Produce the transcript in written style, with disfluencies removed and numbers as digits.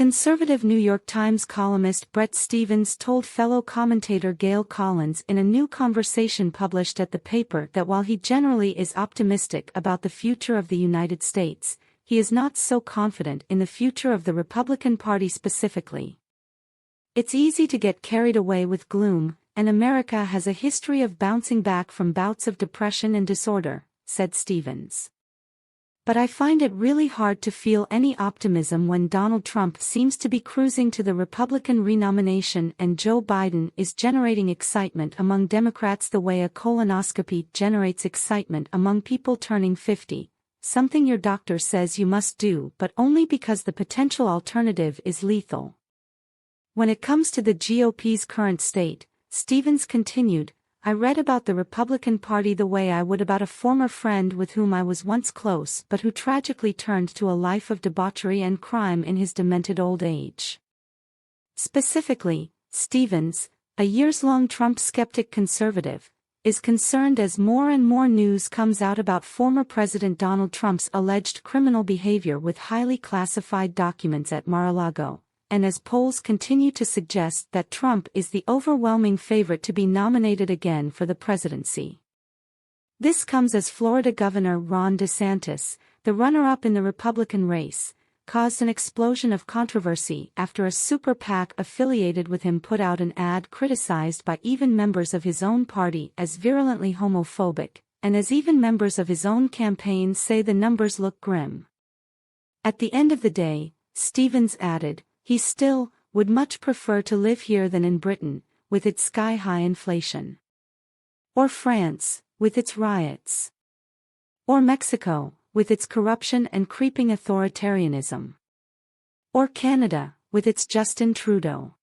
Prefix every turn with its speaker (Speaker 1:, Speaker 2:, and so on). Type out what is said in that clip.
Speaker 1: Conservative New York Times columnist Bret Stephens told fellow commentator Gail Collins in a new conversation published at the paper that while he generally is optimistic about the future of the United States, he is not so confident in the future of the Republican Party specifically. It's easy to get carried away with gloom, and America has a history of bouncing back from bouts of depression and disorder, said Stephens. But I find it really hard to feel any optimism when Donald Trump seems to be cruising to the Republican renomination and Joe Biden is generating excitement among Democrats the way a colonoscopy generates excitement among people turning 50, something your doctor says you must do but only because the potential alternative is lethal. When it comes to the GOP's current state, Stephens continued, I read about the Republican Party the way I would about a former friend with whom I was once close but who tragically turned to a life of debauchery and crime in his demented old age. Specifically, Stephens, a years-long Trump skeptic conservative, is concerned as more and more news comes out about former President Donald Trump's alleged criminal behavior with highly classified documents at Mar-a-Lago, and as polls continue to suggest that Trump is the overwhelming favorite to be nominated again for the presidency. This comes as Florida Governor Ron DeSantis, the runner-up in the Republican race, caused an explosion of controversy after a super PAC affiliated with him put out an ad criticized by even members of his own party as virulently homophobic, and as even members of his own campaign say the numbers look grim. At the end of the day, Stephens added, he still would much prefer to live here than in Britain, with its sky-high inflation. Or France, with its riots. Or Mexico, with its corruption and creeping authoritarianism. Or Canada, with its Justin Trudeau.